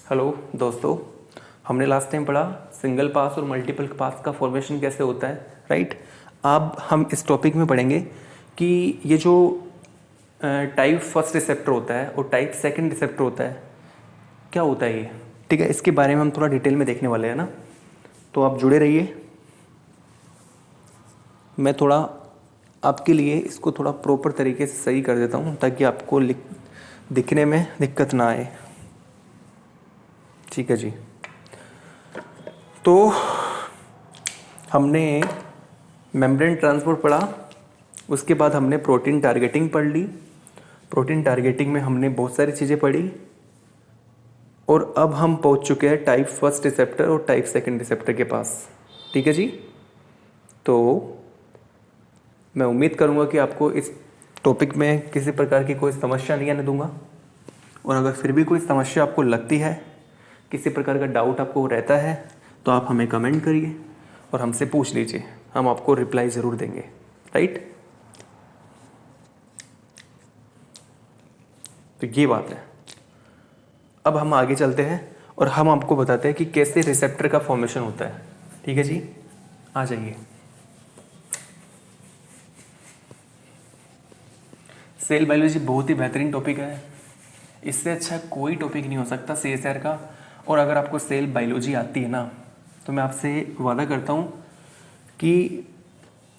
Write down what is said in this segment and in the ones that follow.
Hello दोस्तों, हमने last time पढ़ा सिंगल पास और मल्टीपल पास का फॉर्मेशन कैसे होता है, राइट। अब हम इस टॉपिक में पढ़ेंगे कि ये जो टाइप फर्स्ट रिसेप्टर होता है और टाइप सेकंड रिसेप्टर होता है, क्या होता है ये, ठीक है। इसके बारे में हम थोड़ा डिटेल में देखने वाले हैं ना, तो आप जुड़े रहिए। मैं थोड़ा आपके लिए इसको थोड़ा प्रॉपर तरीके से सही कर देता हूँ ताकि आपको दिखने में दिक्कत ना आए, ठीक है जी। तो हमने मेम्ब्रेन ट्रांसपोर्ट पढ़ा, उसके बाद हमने प्रोटीन टारगेटिंग पढ़ ली। प्रोटीन टारगेटिंग में हमने बहुत सारी चीज़ें पढ़ी और अब हम पहुंच चुके हैं टाइप फर्स्ट रिसेप्टर और टाइप सेकंड रिसेप्टर के पास, ठीक है जी। तो मैं उम्मीद करूंगा कि आपको इस टॉपिक में किसी प्रकार की कोई समस्या नहीं आने दूंगा, और अगर फिर भी कोई समस्या आपको लगती है, किसी प्रकार का डाउट आपको रहता है, तो आप हमें कमेंट करिए और हमसे पूछ लीजिए, हम आपको रिप्लाई ज़रूर देंगे, राइट। तो ये बात है। अब हम आगे चलते हैं और हम आपको बताते हैं कि कैसे रिसेप्टर का फॉर्मेशन होता है, ठीक है जी। आ जाइए। सेल बायोलॉजी बहुत ही बेहतरीन टॉपिक है, इससे अच्छा कोई टॉपिक नहीं हो सकता CSR का। और अगर आपको सेल बायोलॉजी आती है ना, तो मैं आपसे वादा करता हूँ कि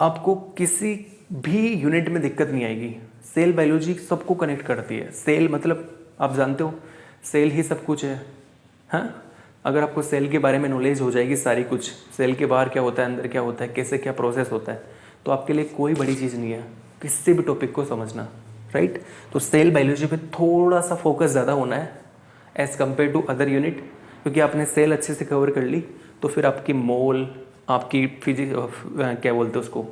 आपको किसी भी यूनिट में दिक्कत नहीं आएगी। सेल बायोलॉजी सबको कनेक्ट करती है। सेल मतलब आप जानते हो, सेल ही सब कुछ है, हाँ। अगर आपको सेल के बारे में नॉलेज हो जाएगी सारी कुछ, सेल के बाहर क्या होता है, अंदर क्या होता है, कैसे क्या प्रोसेस होता है, तो आपके लिए कोई बड़ी चीज़ नहीं है किसी भी टॉपिक को समझना, राइट। तो सेल बायोलॉजी पे थोड़ा सा फोकस ज़्यादा होना है as compared to other unit, क्योंकि आपने सेल अच्छे से कवर कर ली तो फिर आपकी मोल, आपकी क्या बोलते हैं उसको,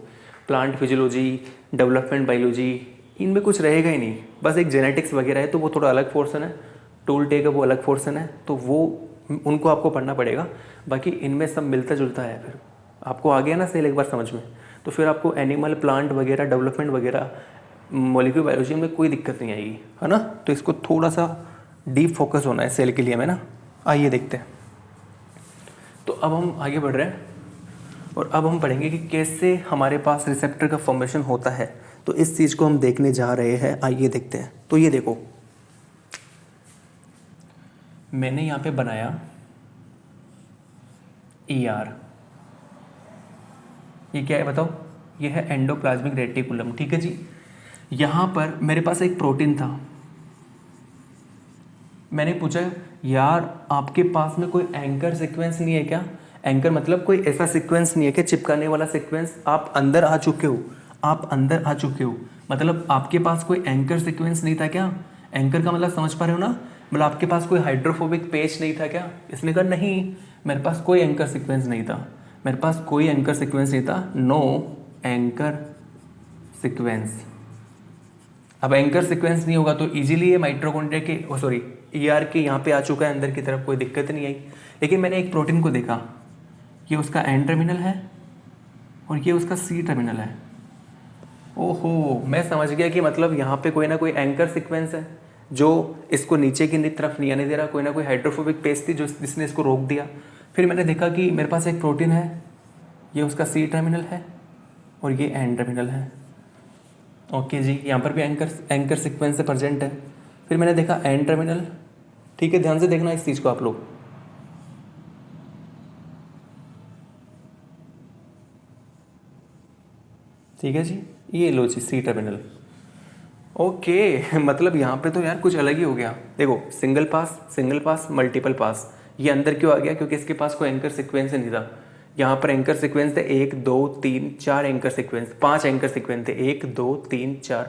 प्लांट फिजियोलॉजी, डेवलपमेंट बायोलॉजी, इनमें कुछ रहेगा ही नहीं। बस एक जेनेटिक्स वगैरह है तो वो थोड़ा अलग पोर्सन है, टूल टेक है वो अलग पोर्सन है, तो वो उनको आपको पढ़ना पड़ेगा। बाकी इनमें सब मिलता जुलता है। फिर आपको आ गया ना सेल एक बार समझ में, तो फिर आपको एनिमल, प्लांट वगैरह, डेवलपमेंट वगैरह, मॉलिक्यूलर बायोलॉजी में कोई दिक्कत नहीं आएगी, है ना। तो इसको थोड़ा सा डीप फोकस होना है सेल के लिए हमें ना। आइए देखते हैं। तो अब हम आगे बढ़ रहे हैं और अब हम पढ़ेंगे कि कैसे हमारे पास रिसेप्टर का फॉर्मेशन होता है। तो इस चीज़ को हम देखने जा रहे हैं, आइए देखते हैं। तो ये देखो, मैंने यहाँ पे बनाया ER, ये क्या है बताओ, ये है एंडोप्लाज्मिक रेटिकुलम, ठीक है जी। यहाँ पर मेरे पास एक प्रोटीन था, मैंने पूछा यार आपके पास में कोई एंकर सीक्वेंस नहीं है क्या। एंकर मतलब कोई ऐसा सीक्वेंस नहीं है कि चिपकाने वाला सीक्वेंस, आप अंदर आ चुके हो, आप अंदर आ चुके हो, मतलब आपके पास कोई एंकर सीक्वेंस नहीं था क्या। एंकर का मतलब समझ पा रहे हो ना, मतलब आपके पास कोई हाइड्रोफोबिक पेज नहीं था क्या। इसने कहा नहीं, मेरे पास कोई एंकर सीक्वेंस नहीं था, मेरे पास कोई एंकर सीक्वेंस नहीं था, नो एंकर सीक्वेंस। अब एंकर सीक्वेंस नहीं होगा तो इजीली ये माइटोकॉन्ड्रिया के सॉरी ER के यहाँ पे आ चुका है अंदर की तरफ, कोई दिक्कत नहीं आई। लेकिन मैंने एक प्रोटीन को देखा, ये उसका एन टर्मिनल है और ये उसका C टर्मिनल है। ओहो, मैं समझ गया कि मतलब यहाँ पे कोई ना कोई एंकर सीक्वेंस है जो इसको नीचे की तरफ नहीं आने दे रहा, कोई ना कोई हाइड्रोफोबिक पेज थी जो जिसने इसको रोक दिया। फिर मैंने देखा कि मेरे पास एक प्रोटीन है, ये उसका C टर्मिनल है और ये एन टर्मिनल है। ओके जी, यहाँ पर भी एंकर सीक्वेंस से प्रेजेंट है। फिर मैंने देखा एन टर्मिनल, ठीक है, ध्यान से देखना इस चीज़ को आप लोग। ठीक है जी, ये लो जी C टर्मिनल। ओके मतलब यहाँ पे तो यार कुछ अलग ही हो गया। देखो, सिंगल पास मल्टीपल पास, ये अंदर क्यों आ गया, क्योंकि इसके पास कोई एंकर सीक्वेंस नहीं था। यहाँ पर एंकर सीक्वेंस थे 1 2 3 4 एंकर सीक्वेंस, 5 एंकर सीक्वेंस थे, 1 2 3 4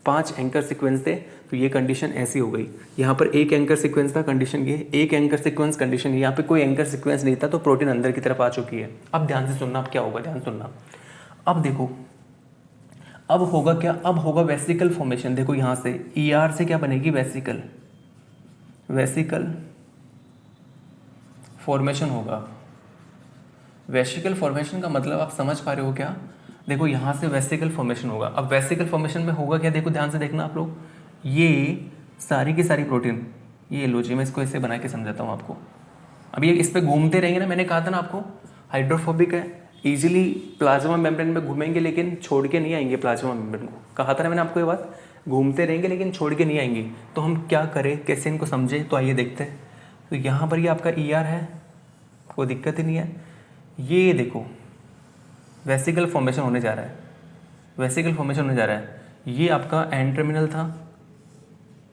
5 एंकर सीक्वेंस थे। तो ये कंडीशन ऐसी हो गई, यहाँ पर एक एंकर सीक्वेंस था, कंडीशन ये, एक एंकर सीक्वेंस, कंडीशन यहाँ पे कोई एंकर सीक्वेंस नहीं था, तो प्रोटीन अंदर की तरफ आ चुकी है। अब ध्यान से सुनना, अब क्या होगा, ध्यान सुनना। अब देखो, अब होगा क्या, अब होगा वेसिकल फॉर्मेशन। देखो यहाँ से ER से क्या बनेगी, वेसिकल, वेसिकल फॉर्मेशन होगा। वेसिकल फॉर्मेशन का मतलब आप समझ पा रहे हो क्या। देखो यहाँ से वेसिकल फॉर्मेशन होगा। अब वेसिकल फॉर्मेशन में होगा क्या, देखो ध्यान से देखना आप लोग, ये सारी की सारी प्रोटीन ये लो जी, मैं इसको ऐसे बना के समझाता हूँ आपको। अब ये इस पे घूमते रहेंगे ना, मैंने कहा था ना आपको हाइड्रोफोबिक है, इजीली प्लाज्मा मेम्ब्रेन में घूमेंगे लेकिन छोड़ के नहीं आएंगे प्लाज्मा मेम्ब्रेन को। कहा था ना मैंने आपको ये बात, घूमते रहेंगे लेकिन छोड़ के नहीं आएंगे। तो हम क्या करें, कैसे इनको समझें, तो आइए देखते हैं। तो यहाँ पर ये आपका ER है, कोई दिक्कत ही नहीं है। ये देखो वेसिकल फॉर्मेशन होने जा रहा है, वेसिकल फॉर्मेशन होने जा रहा है। ये आपका एन टर्मिनल था,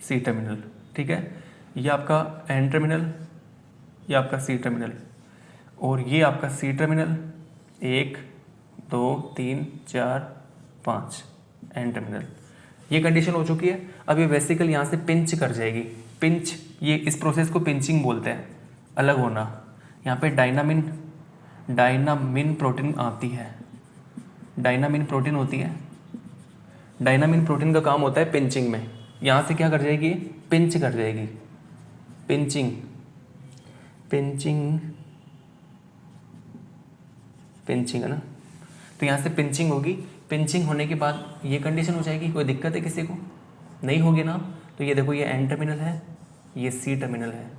सी टर्मिनल, ठीक है। ये आपका एन टर्मिनल, ये आपका सी टर्मिनल, और ये आपका सी टर्मिनल 1 2 3 4 5 एन टर्मिनल। ये कंडीशन हो चुकी है। अब ये वेसिकल यहाँ से पिंच कर जाएगी। पिंच, ये इस प्रोसेस को पिंचिंग बोलते हैं, अलग होना। यहाँ पे डायनामिन प्रोटीन आती है, डायनामिन प्रोटीन होती है। डायनामिन प्रोटीन का काम होता है पिंचिंग में। यहाँ से क्या कर जाएगी, पिंच कर जाएगी, पिंचिंग, पिंचिंग, पिंचिंग है ना। तो यहाँ से पिंचिंग होगी। पिंचिंग होने के बाद ये कंडीशन हो जाएगी। कोई दिक्कत है किसी को? नहीं होगी ना। तो ये देखो, ये एन टर्मिनल है, ये सी टर्मिनल है,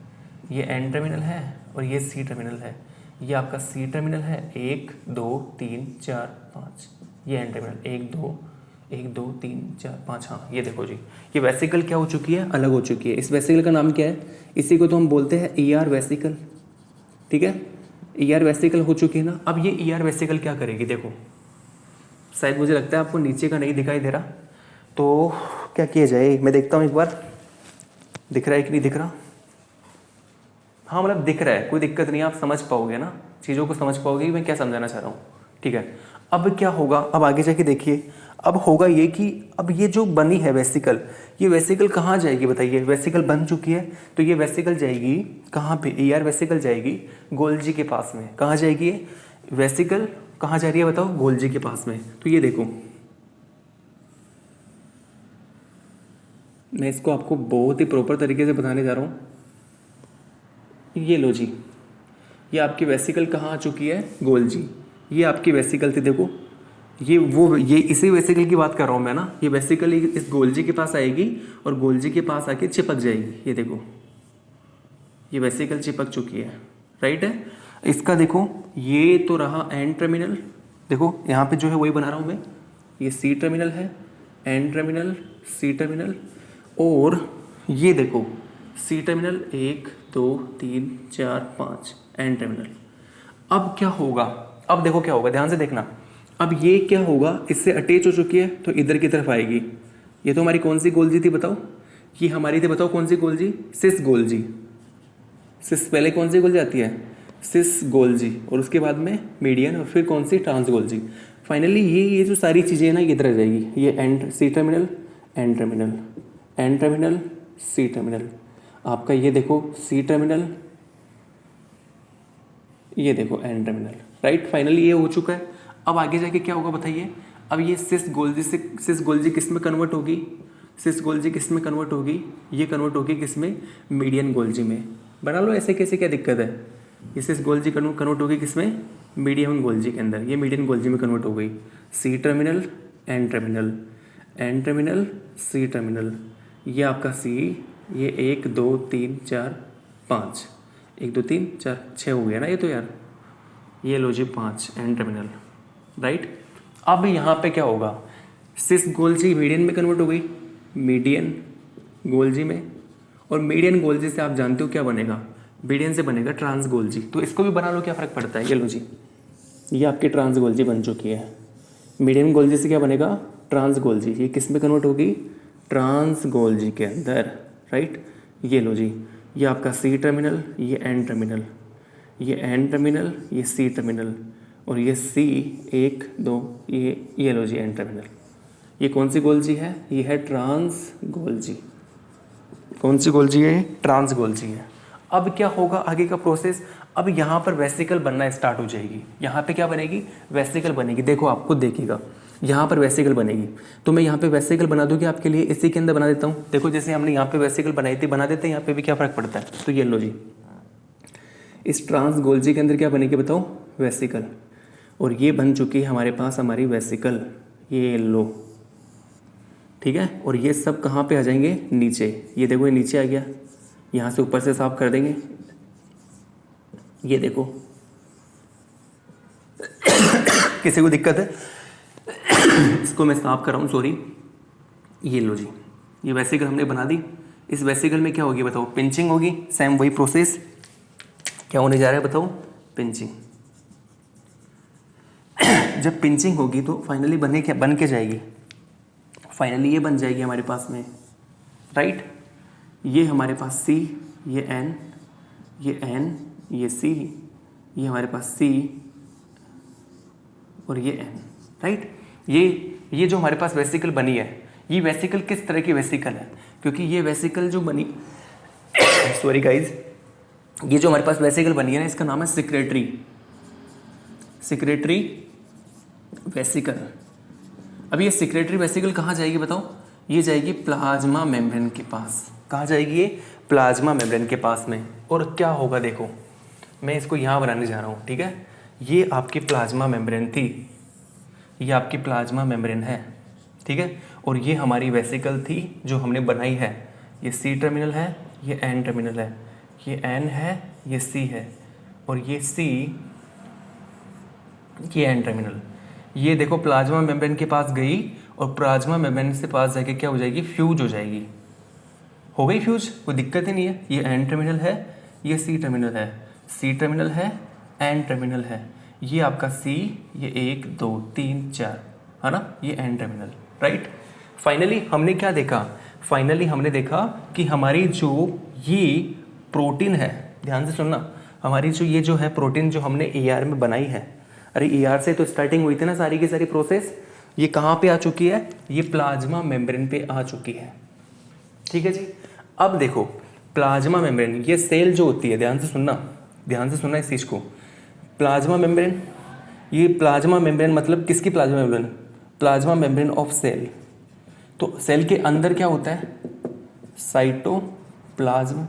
ये एन टर्मिनल है और ये सी टर्मिनल है। ये आपका सी टर्मिनल है 1 2 3 4 5, ये एन टर्मिनल 1 2 3 4 5। हाँ ये देखो जी, ये वेसिकल क्या हो चुकी है, अलग हो चुकी है। इस वेसिकल का नाम क्या है? इसी को तो हम बोलते हैं ER वेसिकल, ठीक है। ER वेसिकल हो चुकी है ना। अब ये ER वेसिकल क्या करेगी, देखो शायद मुझे लगता है आपको नीचे का नहीं दिखाई दे रहा, तो क्या किया जाए, मैं देखता हूँ एक बार, दिख रहा है कि नहीं दिख रहा। हाँ मतलब दिख रहा है, कोई दिक्कत नहीं, आप समझ पाओगे ना, चीज़ों को समझ पाओगे कि मैं क्या समझाना चाह रहा हूँ, ठीक है। अब क्या होगा, अब आगे जाके देखिए, अब होगा ये कि अब ये जो बनी है वेसिकल, ये वेसिकल कहाँ जाएगी बताइए। वेसिकल बन चुकी है तो ये वेसिकल जाएगी कहाँ पे, ER वेसिकल जाएगी गोल्जी के पास में। कहाँ जाएगी ये वेसिकल, कहाँ जा रही है बताओ, गोल्जी के पास में। तो ये देखो, मैं इसको आपको बहुत ही प्रॉपर तरीके से बताने जा रहा हूँ। ये लो जी, ये आपकी वेसिकल कहाँ आ चुकी है, गोल्जी। ये आपकी वेसिकल थी, देखो ये इसी वेसिकल की बात कर रहा हूँ मैं ना। ये वेसिकल इस गोल्जी के पास आएगी और गोल्जी के पास आके चिपक जाएगी। ये देखो, ये वेसिकल चिपक चुकी है, राइट है। इसका देखो, ये तो रहा एन टर्मिनल, देखो यहाँ पे जो है वही बना रहा हूँ मैं। ये सी टर्मिनल है, एन टर्मिनल, सी टर्मिनल, और ये देखो सी टर्मिनल 1 2 3 4 5 एन टर्मिनल। अब क्या होगा, अब देखो क्या होगा, ध्यान से देखना। अब ये क्या होगा, इससे अटैच हो चुकी है तो इधर की तरफ आएगी। ये तो हमारी कौन सी गोल्जी थी बताओ, ये हमारी थी, बताओ कौन सी गोल्जी, सिस गोल्जी। सिस पहले कौन सी गोल्जी आती है, सिस गोल्जी, और उसके बाद में मीडियन, और फिर कौन सी, ट्रांस गोल्जी। फाइनली ये जो सारी चीज़ें हैं ना, ये इधर आ जाएगी। ये N C terminal, N terminal, N terminal, C terminal, आपका ये देखो सी टर्मिनल, ये देखो एन टर्मिनल, राइट। फाइनली ये हो चुका है। अब आगे जाके क्या होगा बताइए। अब ये सिस गोल्जी किस में कन्वर्ट होगी, सिस गोल्जी किस में कन्वर्ट होगी, ये कन्वर्ट होगी किस में, मीडियन गोल्जी में। बना लो ऐसे कैसे, क्या दिक्कत है। ये सिस गोल्जी कन्वर्ट होगी किस में, मीडियम गोल्जी के अंदर। ये मीडियन गोल्जी में कन्वर्ट हो गई। C terminal, N terminal, N terminal, C terminal, ये आपका सी, ये 1 2 3 4 5, 1 2 3 4 6 हो गया ना ये तो यार। ये लो जी 5 एन टर्मिनल, राइट। अब यहाँ पे क्या होगा, सिस गोल्जी मीडियन में कन्वर्ट हो गई, मीडियन गोल्जी में, और मीडियन गोल्जी से आप जानते हो क्या बनेगा, मीडियन से बनेगा ट्रांस गोल्जी। तो इसको भी बना लो, क्या फ़र्क पड़ता है। ये लो जी, ये आपकी ट्रांस गोल्जी बन चुकी है। मीडियन गोल्जी से क्या बनेगा, ट्रांस गोल्जी। ये किस में कन्वर्ट होगी, ट्रांस गोल्जी के अंदर, राइट। ये लो जी, ये आपका सी टर्मिनल, ये एन टर्मिनल, ये एन टर्मिनल, ये सी टर्मिनल, और ये सी 1 2, ये लो जी एन टर्मिनल। ये कौन सी गोल्जी है, ये है ट्रांस गोल्जी। कौन सी गोल्जी है, ट्रांस गोल्जी है। अब क्या होगा आगे का प्रोसेस, अब यहाँ पर वेसिकल बनना स्टार्ट हो जाएगी। यहाँ पे क्या बनेगी, वेसिकल बनेगी। देखो आप खुद देखिएगा, यहाँ पर वेसिकल बनेगी। तो मैं यहाँ पे वेसिकल बना दूँगी आपके लिए, इसी के अंदर बना देता हूँ। देखो जैसे हमने यहाँ पे वेसिकल बनाई थी, बना देते हैं यहाँ पे भी, क्या फ़र्क पड़ता है। तो ये लो जी, इस ट्रांस गोल्जी के अंदर क्या बनेगी बताओ, वेसिकल। और ये बन चुकी है हमारे पास हमारी वेसिकल, ये लो, ठीक है। और ये सब कहाँ पे आ जाएंगे, नीचे। ये देखो ये नीचे आ गया, यहाँ से ऊपर से साफ कर देंगे। ये देखो किसी को दिक्कत है? इसको मैं साफ कर रहा हूँ, सॉरी। ये लो जी, ये वेसिकल हमने बना दी। इस वेसिकल में क्या होगी बताओ? पिंचिंग होगी। सेम वही प्रोसेस क्या होने जा रहा है बताओ? पिंचिंग। जब पिंचिंग होगी तो फाइनली बन के जाएगी। फाइनली ये बन जाएगी हमारे पास में, राइट। ये हमारे पास C, ये N, ये N, ये C, ये हमारे पास C और ये N, राइट। ये जो हमारे पास वेसिकल बनी है, ये वेसिकल किस तरह की वेसिकल है? क्योंकि ये वेसिकल जो बनी सॉरी गाइज, ये जो हमारे पास वेसिकल बनी है ना, इसका नाम है सिक्रेटरी वेसिकल। अब ये सिक्रेटरी वेसिकल कहाँ जाएगी बताओ? ये जाएगी प्लाज्मा मेम्ब्रेन के पास। कहाँ जाएगी ये? प्लाज्मा मेम्ब्रेन के पास में। और क्या होगा देखो, मैं इसको यहाँ बनाने जा रहा हूँ, ठीक है। ये आपकी प्लाज्मा मेम्ब्रेन थी, ये आपकी प्लाज्मा मेम्ब्रेन है, ठीक है। और ये हमारी वेसिकल थी जो हमने बनाई है। ये C टर्मिनल है, ये N टर्मिनल है, ये N है, ये C है, और ये C, ये N टर्मिनल। ये देखो प्लाज्मा मेम्ब्रेन के पास गई और प्लाज्मा मेम्ब्रेन से पास जाके क्या हो जाएगी? फ्यूज हो जाएगी। हो गई फ्यूज, कोई दिक्कत ही नहीं है। ये N टर्मिनल है, ये C टर्मिनल है, C टर्मिनल है, N टर्मिनल है। ये आपका C, ये 1 2 3 4 है ना, ये N टर्मिनल, राइट। फाइनली हमने क्या देखा? फाइनली हमने देखा कि हमारी जो ये प्रोटीन है, ध्यान से सुनना, हमारी जो ये जो है प्रोटीन जो हमने AR में बनाई है, अरे AR से तो स्टार्टिंग हुई थी ना सारी की सारी प्रोसेस, ये कहाँ पे आ चुकी है? ये प्लाज्मा मेम्ब्रेन पे आ चुकी है, ठीक है जी। अब देखो प्लाज्मा मेम्ब्रेन, ये सेल जो होती है, ध्यान से सुनना इस चीज़ को। प्लाज्मा मेम्ब्रेन, ये प्लाज्मा मेम्ब्रेन मतलब किसकी plasma membrane? Plasma membrane of cell. तो सेल के अंदर क्या होता है? साइटोप्लाज्म,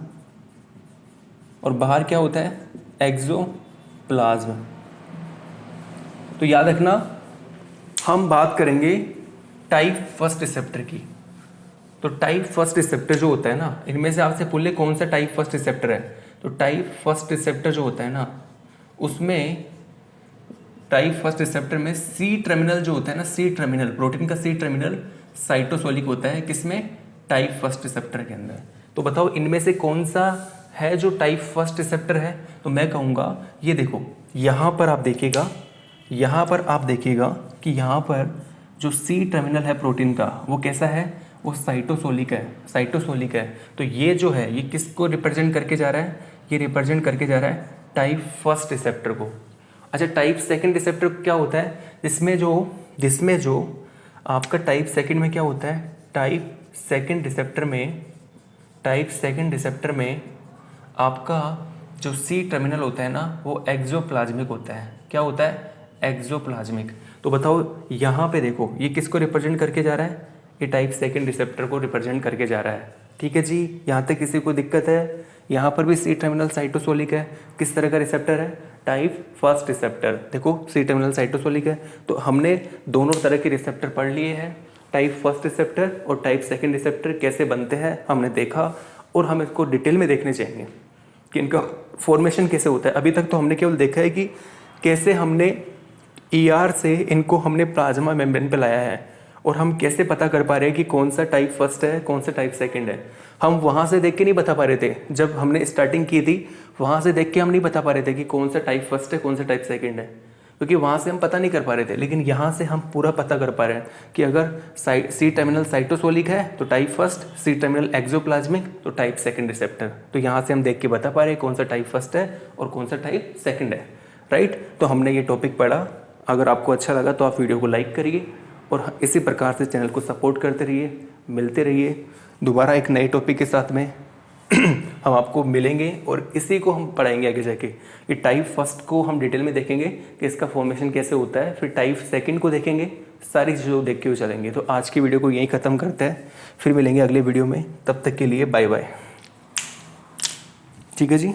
और बाहर क्या होता है? एक्सोप्लाज्म। तो याद रखना, हम बात करेंगे टाइप फर्स्ट रिसेप्टर की। तो टाइप फर्स्ट रिसेप्टर जो होता है ना, इनमें से आपसे पूछ ले कौन सा टाइप फर्स्ट रिसेप्टर है, तो टाइप फर्स्ट रिसेप्टर जो होता है ना, उसमें टाइप फर्स्ट रिसेप्टर में C टर्मिनल जो होता है ना, C टर्मिनल, प्रोटीन का C टर्मिनल साइटोसोलिक होता है। किसमें? टाइप फर्स्ट रिसेप्टर के अंदर। तो बताओ इनमें से कौन सा है जो टाइप फर्स्ट रिसेप्टर है? तो मैं कहूँगा ये देखो, यहाँ पर आप देखिएगा कि यहाँ पर जो C टर्मिनल है प्रोटीन का, वो कैसा है? वो साइटोसोलिक है। तो ये जो है, ये किसको रिप्रेजेंट करके जा रहा है? ये रिप्रेजेंट करके जा रहा है टाइप फर्स्ट रिसेप्टर को। अच्छा, टाइप सेकंड रिसेप्टर क्या होता है? जिसमें जो आपका टाइप सेकंड में क्या होता है? टाइप सेकंड रिसेप्टर में आपका जो C टर्मिनल होता है ना, वो एक्सोप्लाज्मिक होता है। क्या होता है? एक्सोप्लाज्मिक। तो बताओ यहाँ पे देखो, ये किसको रिप्रेजेंट करके जा रहा है? ये टाइप सेकंड रिसेप्टर को रिप्रेजेंट करके जा रहा है, ठीक है जी। यहाँ तक किसी को दिक्कत है? यहाँ पर भी C टर्मिनल साइटोसोलिक है। किस तरह का रिसेप्टर है? Type first receptor. देखो C टर्मिनल साइटोसोलिक है। तो हमने दोनों तरह के रिसेप्टर पढ़ लिए हैं, टाइप फर्स्ट रिसेप्टर और टाइप सेकंड रिसेप्टर कैसे बनते हैं हमने देखा, और हम इसको डिटेल में देखने चाहेंगे कि इनका फॉर्मेशन कैसे होता है। अभी तक तो हमने केवल देखा है कि कैसे हमने ER से इनको हमने प्लाज्मा मेम्ब्रेन पे लाया है, और हम कैसे पता कर पा रहे हैं कि कौन सा टाइप फर्स्ट है, कौन सा टाइप सेकंड है। हम वहाँ से देख के नहीं बता पा रहे थे, जब हमने स्टार्टिंग की थी वहाँ से देख के हम नहीं बता पा रहे थे कि कौन सा टाइप फर्स्ट है, कौन सा टाइप सेकंड है, क्योंकि वहाँ से हम पता नहीं कर पा रहे थे। लेकिन यहाँ से हम पूरा पता कर पा रहे हैं कि अगर C टर्मिनल साइटोसोलिक है तो type first, C terminal exoplasmic तो टाइप सेकंड रिसेप्टर। तो यहाँ से हम देख के बता पा रहे हैं कौन सा टाइप फर्स्ट है और कौन सा टाइप सेकंड है, राइट। तो हमने ये टॉपिक पढ़ा। अगर आपको अच्छा लगा तो आप वीडियो को लाइक करिए और इसी प्रकार से चैनल को सपोर्ट करते रहिए। मिलते रहिए दोबारा एक नए टॉपिक के साथ में। हम आपको मिलेंगे और इसी को हम पढ़ाएंगे आगे जाके। ये टाइप फर्स्ट को हम डिटेल में देखेंगे कि इसका फॉर्मेशन कैसे होता है, फिर टाइप सेकंड को देखेंगे, सारी चीज़ों देख के हुए चलेंगे। तो आज की वीडियो को यहीं ख़त्म करते हैं, फिर मिलेंगे अगले वीडियो में। तब तक के लिए बाय बाय, ठीक है जी।